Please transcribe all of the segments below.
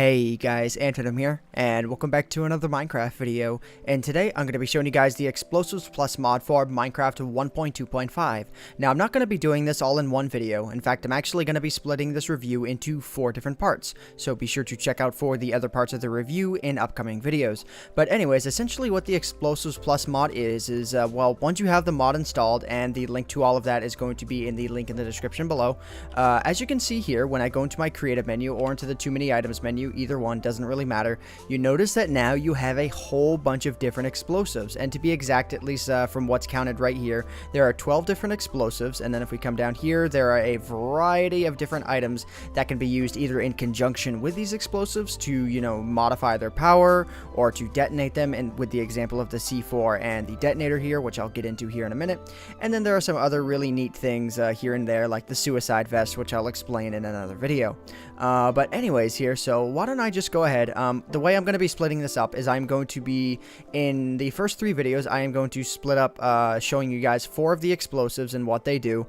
Hey guys, AntVenom here, and welcome back to another Minecraft video. And today I'm going to be showing you guys the Explosives Plus mod for Minecraft 1.2.5. Now I'm not going to be doing this all in one video. In fact, I'm actually going to be splitting this review into 4 different parts. So be sure to check out for the other parts of the review in upcoming videos. But anyways, essentially what the Explosives Plus mod is well, once you have the mod installed, and the link to all of that is going to be in the link in the description below. As you can see here, when I go into my creative menu or into the too many items menu, either one doesn't really matter, you notice that now you have a whole bunch of different explosives, and to be exact, at least from what's counted right here, there are 12 different explosives. And then if we come down here, there are a variety of different items that can be used either in conjunction with these explosives to, you know, modify their power or to detonate them, and with the example of the C4 and the detonator here, which I'll get into here in a minute. And then there are some other really neat things here and there, like the suicide vest, which I'll explain in another video. But anyways here, so why don't I just go ahead. The way I'm going to be splitting this up is I'm going to be, in the first 3 videos, I am going to split up showing you guys 4 of the explosives and what they do,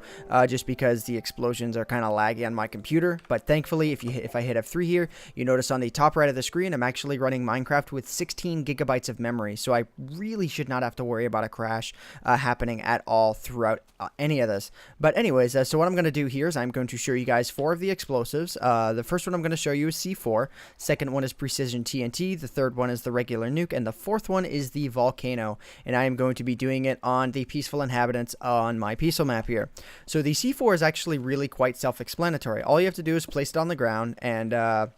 just because the explosions are kind of laggy on my computer. But thankfully, if I hit F3 here, you notice on the top right of the screen, I'm actually running Minecraft with 16 gigabytes of memory, so I really should not have to worry about a crash happening at all throughout any of this. But anyways, so what I'm going to do here is I'm going to show you guys 4 of the explosives. The first one I'm going to show you is C4, second one is Precision TNT, the third one is the regular Nuke, and the fourth one is the Volcano. And I am going to be doing it on the Peaceful Inhabitants on my peaceful map here. So the C4 is actually really quite self-explanatory. All you have to do is place it on the ground, and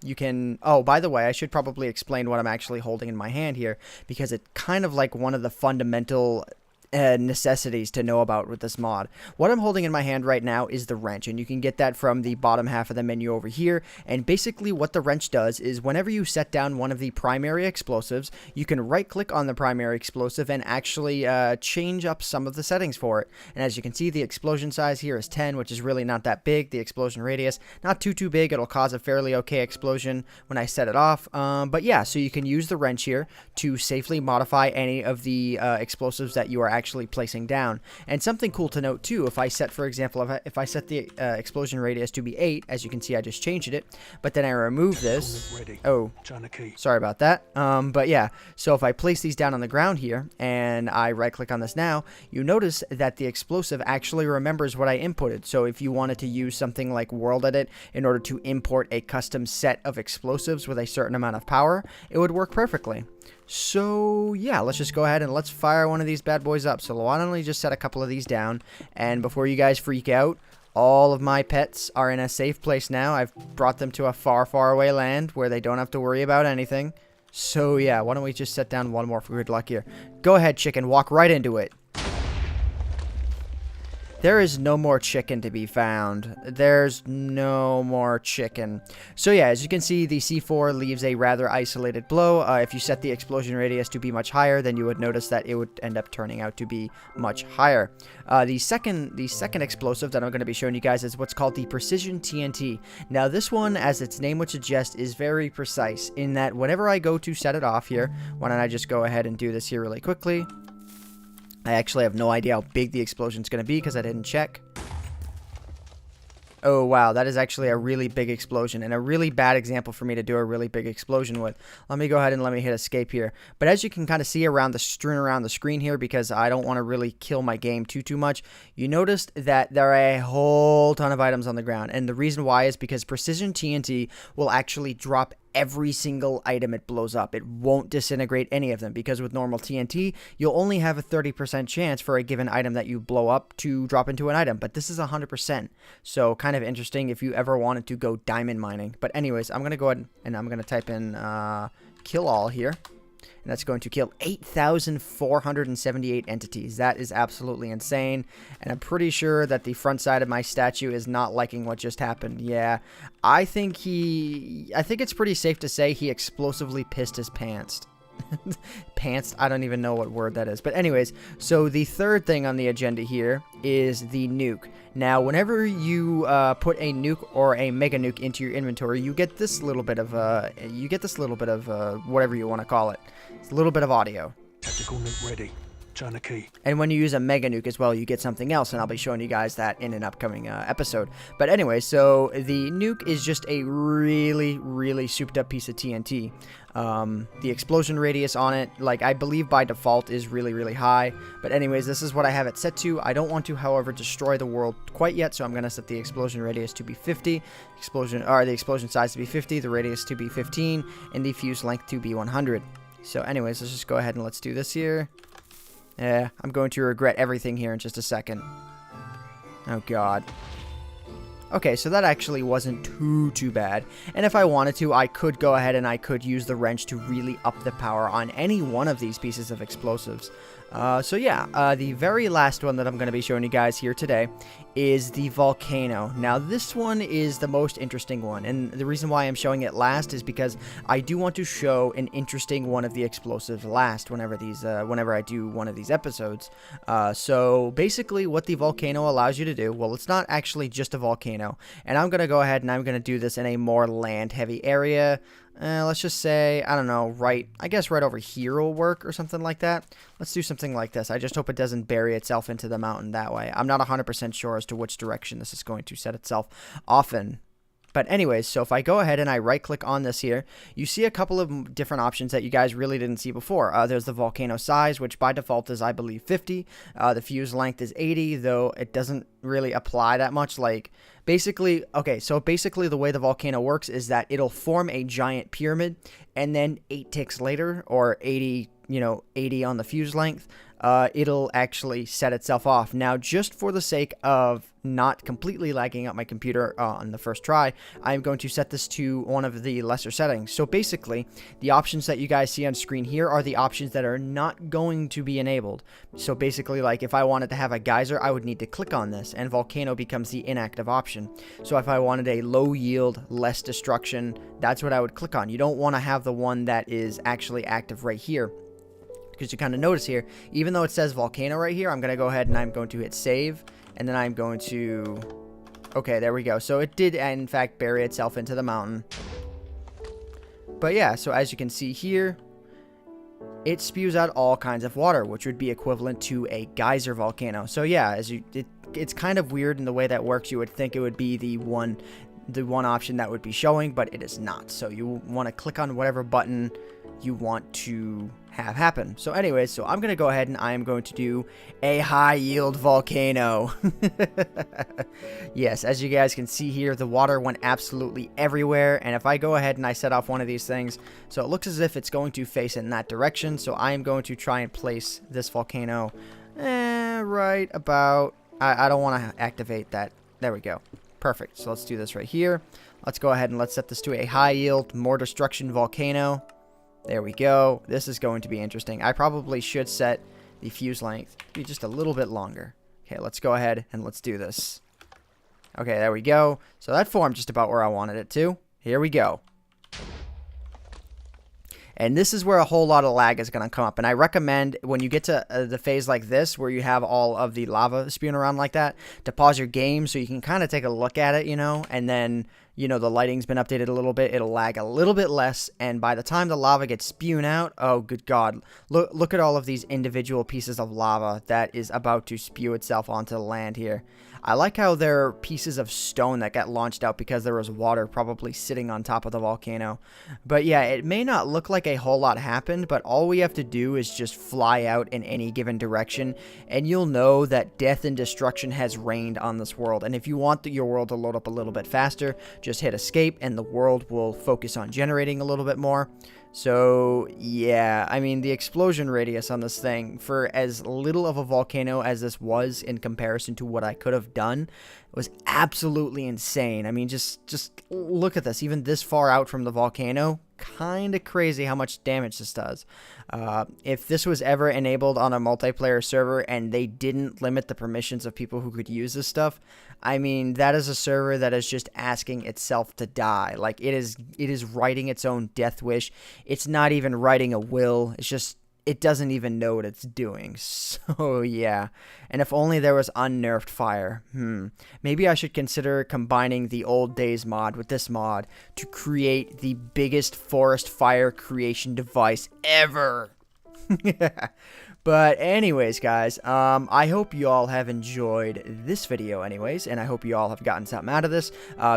you can... Oh, by the way, I should probably explain what I'm actually holding in my hand here, because it's kind of like one of the fundamental necessities to know about with this mod. What I'm holding in my hand right now is the wrench, and you can get that from the bottom half of the menu over here. And basically what the wrench does is whenever you set down one of the primary explosives, you can right click on the primary explosive and actually change up some of the settings for it. And as you can see, the explosion size here is 10, which is really not that big. The explosion radius, not too big. It'll cause a fairly okay explosion when I set it off. But yeah, so you can use the wrench here to safely modify any of the explosives that you are actually placing down. And something cool to note too, if I set, for example, if I set the explosion radius to be 8, as you can see, I just changed it, but then I remove this. Oh, sorry about that. But yeah, so if I place these down on the ground here and I right click on this now, you notice that the explosive actually remembers what I inputted. So if you wanted to use something like World Edit in order to import a custom set of explosives with a certain amount of power, it would work perfectly. So yeah, let's just go ahead and let's fire one of these bad boys up. So why don't we just set a couple of these down, and before you guys freak out, all of my pets are in a safe place now. I've brought them to a far away land where they don't have to worry about anything. So yeah, why don't we just set down one more for good luck here. Go ahead, chicken, walk right into it. There is no more chicken to be found. There's no more chicken. So yeah, as you can see, the C4 leaves a rather isolated blow. If you set the explosion radius to be much higher, then you would notice that it would end up turning out to be much higher. The second explosive that I'm going to be showing you guys is what's called the Precision TNT. Now this one, as its name would suggest, is very precise in that whenever I go to set it off here, why don't I just go ahead and do this here really quickly. I actually have no idea how big the explosion is going to be because I didn't check. Oh, wow. That is actually a really big explosion and a really bad example for me to do a really big explosion with. Let me go ahead and let me hit escape here. But as you can kind of see strewn around the screen here, because I don't want to really kill my game too much, you noticed that there are a whole ton of items on the ground. And the reason why is because Precision TNT will actually drop every single item it blows up. It won't disintegrate any of them, because with normal TNT, you'll only have a 30% chance for a given item that you blow up to drop into an item, but this is 100%. So kind of interesting if you ever wanted to go diamond mining. But anyways, I'm going to go ahead and I'm going to type in kill all here. And that's going to kill 8,478 entities. That is absolutely insane. And I'm pretty sure that the front side of my statue is not liking what just happened. Yeah, I think it's pretty safe to say he explosively pissed his pants. Pants? I don't even know what word that is. But anyways, so the third thing on the agenda here is the nuke. Now, whenever you put a nuke or a mega nuke into your inventory, you get this little bit of whatever you want to call it. It's a little bit of audio. Tactical nuke ready. Turn the key. And when you use a mega nuke as well, you get something else, and I'll be showing you guys that in an upcoming episode. But anyway, so the nuke is just a really, really souped up piece of TNT. The explosion radius on it, like, I believe by default is really, really high. But anyways, this is what I have it set to. I don't want to, however, destroy the world quite yet, so I'm going to set the explosion radius to be 50, the explosion size to be 50, the radius to be 15, and the fuse length to be 100. So anyways, let's just go ahead and let's do this here. I'm going to regret everything here in just a second. Oh, God. Okay, so that actually wasn't too bad. And if I wanted to, I could go ahead and I could use the wrench to really up the power on any one of these pieces of explosives. So yeah, the very last one that I'm going to be showing you guys here today is the Volcano. Now, this one is the most interesting one, and the reason why I'm showing it last is because I do want to show an interesting one of the explosives last whenever I do one of these episodes. So basically what the Volcano allows you to do, well, it's not actually just a volcano, and I'm going to go ahead and I'm going to do this in a more land-heavy area. Let's just say, I don't know, I guess right over here will work or something like that. Let's do something like this. I just hope it doesn't bury itself into the mountain that way. I'm not 100% sure as to which direction this is going to set itself off in. But anyways, so if I go ahead and I right click on this here, you see a couple of different options that you guys really didn't see before. There's the volcano size, which by default is, I believe, 50. The fuse length is 80, though it doesn't really apply that much. Like, basically, okay, so basically the way the volcano works is that it'll form a giant pyramid, and then 8 ticks later, or 80, 80 on the fuse length, it'll actually set itself off. Now, just for the sake of not completely lagging out my computer on the first try, I'm going to set this to one of the lesser settings. So basically, the options that you guys see on screen here are the options that are not going to be enabled. So basically, like, if I wanted to have a geyser, I would need to click on this, and volcano becomes the inactive option. So if I wanted a low yield, less destruction, that's what I would click on. You don't want to have the one that is actually active right here. Because you kind of notice here, even though it says volcano right here, I'm going to go ahead and I'm going to hit save. And then I'm going to... Okay, there we go. So it did, in fact, bury itself into the mountain. But yeah, so as you can see here, it spews out all kinds of water, which would be equivalent to a geyser volcano. So yeah, it's kind of weird in the way that works. You would think it would be the one option that would be showing, but it is not. So you want to click on whatever button you want to have happen. So anyways, so I'm going to go ahead and I am going to do a high yield volcano. Yes, as you guys can see here, the water went absolutely everywhere. And if I go ahead and I set off one of these things, so it looks as if it's going to face in that direction. So I am going to try and place this volcano right about, I don't want to activate that. There we go. Perfect. So let's do this right here. Let's go ahead and let's set this to a high yield, more destruction volcano. There we go. This is going to be interesting. I probably should set the fuse length to be just a little bit longer. Okay, let's go ahead and let's do this. Okay, there we go. So that formed just about where I wanted it to. Here we go. And this is where a whole lot of lag is going to come up. And I recommend when you get to the phase like this, where you have all of the lava spewing around like that, to pause your game so you can kind of take a look at it, and then, the lighting's been updated a little bit. It'll lag a little bit less. And by the time the lava gets spewing out, oh, good God. Look at all of these individual pieces of lava that is about to spew itself onto the land here. I like how there are pieces of stone that got launched out because there was water probably sitting on top of the volcano. But yeah, it may not look like a whole lot happened, but all we have to do is just fly out in any given direction, and you'll know that death and destruction has reigned on this world. And if you want your world to load up a little bit faster, just hit escape and the world will focus on generating a little bit more. So, yeah, I mean, the explosion radius on this thing, for as little of a volcano as this was in comparison to what I could have done, was absolutely insane. I mean, just look at this. Even this far out from the volcano, kind of crazy how much damage this does. If this was ever enabled on a multiplayer server and they didn't limit the permissions of people who could use this stuff, I mean, that is a server that is just asking itself to die. Like, it is writing its own death wish. It's not even writing a will. It's just, it doesn't even know what it's doing. So, yeah. And if only there was unnerved fire. Maybe I should consider combining the old days mod with this mod to create the biggest forest fire creation device ever. But anyways, guys, I hope you all have enjoyed this video anyways, and I hope you all have gotten something out of this.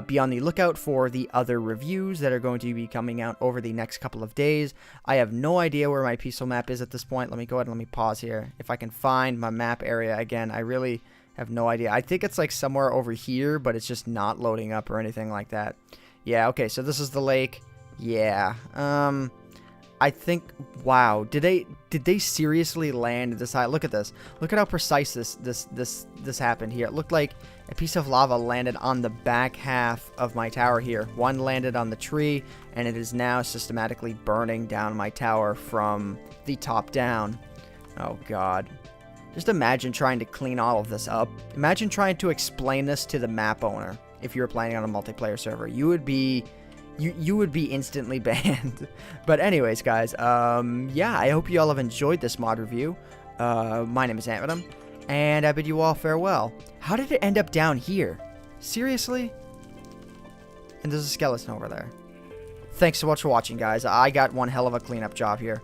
Be on the lookout for the other reviews that are going to be coming out over the next couple of days. I have no idea where my peaceful map is at this point. Let me go ahead and let me pause here. If I can find my map area again, I really have no idea. I think it's like somewhere over here, but it's just not loading up or anything like that. Yeah, okay, so this is the lake. Yeah, I think, wow, did they seriously land this high? Look at this. Look at how precise this happened here. It looked like a piece of lava landed on the back half of my tower here. One landed on the tree, and it is now systematically burning down my tower from the top down. Oh, God. Just imagine trying to clean all of this up. Imagine trying to explain this to the map owner if you were playing on a multiplayer server. You would be instantly banned. But anyways, guys, yeah, I hope you all have enjoyed this mod review. My name is AntVenom, and I bid you all farewell. How did it end up down here? Seriously? And there's a skeleton over there. Thanks so much for watching, guys. I got one hell of a cleanup job here.